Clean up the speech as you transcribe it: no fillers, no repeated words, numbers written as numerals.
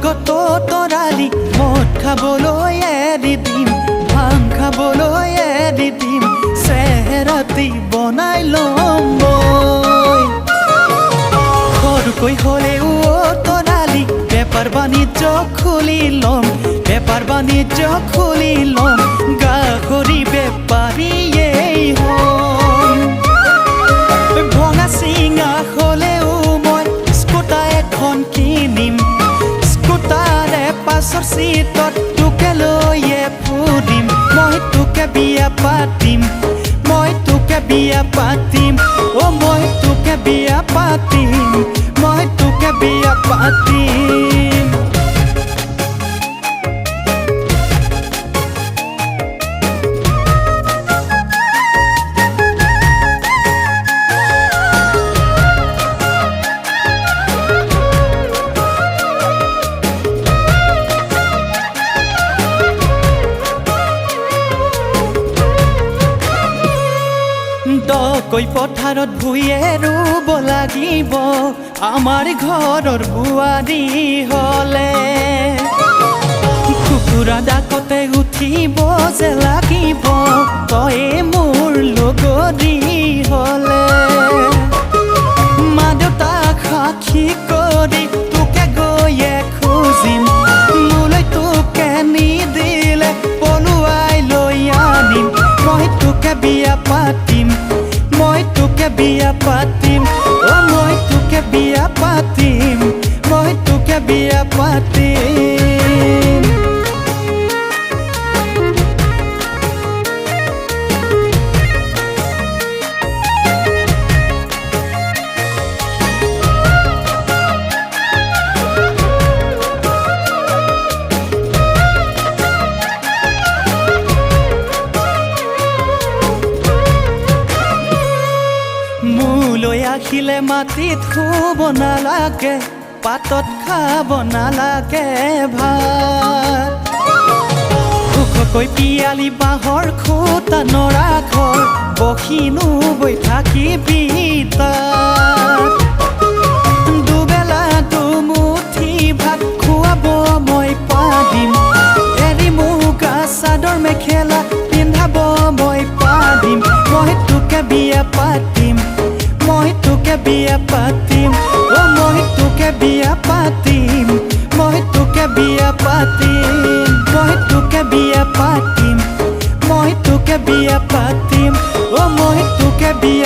লগত তৰালি মদ খাবলৈ এৰি দিম ভাং খাবলৈ এৰি দিম চেহেৰাতি বনাই ল'ম মই সৰুকৈ হ'লেও তৰালি বেপাৰ বাণিজ্য খুলি ল'ম বেপাৰ বাণিজ্য খুলি ল'ম গাহৰি বেপাৰীয়েই হ'ম ভঙা চিঙা হ'লেও মই স্কুটাৰ এখন কিনিম স্কুটাৰে পাছৰ চিটত তোকে লৈয়ে ফুৰিম মই তোকে বিয়া পাতিম মই তোকে বিয়া পাতিম অ' মই তোকে বিয়া পাতিম মই তোকে বিয়া পাতিম দকৈ পথাৰত ভুঁয়ে ৰুব লাগিব আমাৰ ঘৰৰ বোৱাৰী হ'লে কুকুৰা ডাকতে উঠিব যে লাগিব তয়ে মোৰ লগৰী হ'লে মা দেউতাক সাক্ষী কৰি তোকে গৈয়ে খুজিম মোলৈ তোকে নিদিলে পলুৱাই লৈ আনিম মই তোকে বিয়া পাতিম মই তোকে বিয়া পাতিম অ' মই তোকে বিয়া পাতিম মই তোকে বিয়া পাতিম মোলৈ আহিলে মাটিত শুব নালাগে পাতত খাব নালাগে ভাত সুখকৈ পিয়ালি বাঁহৰ খুটা নৰা ঘৰ বহিনো বৈ থাকিবি তাত দুবেলা দুমুঠি ভাত খুৱাব মই পাৰিম এৰি মুগা চাদৰ মেখেলা পিন্ধাব মই পাৰিম মই তোকে বিয়া পাতিম মই তোকে বিয়া পাতিম অ' মই তোকে বিয়া পাতিম মই তোকে বিয়া পাতিম মই তোকে বিয়া পাতিম মই তোকে বিয়া পাতিম অ' মই তোকে বিয়া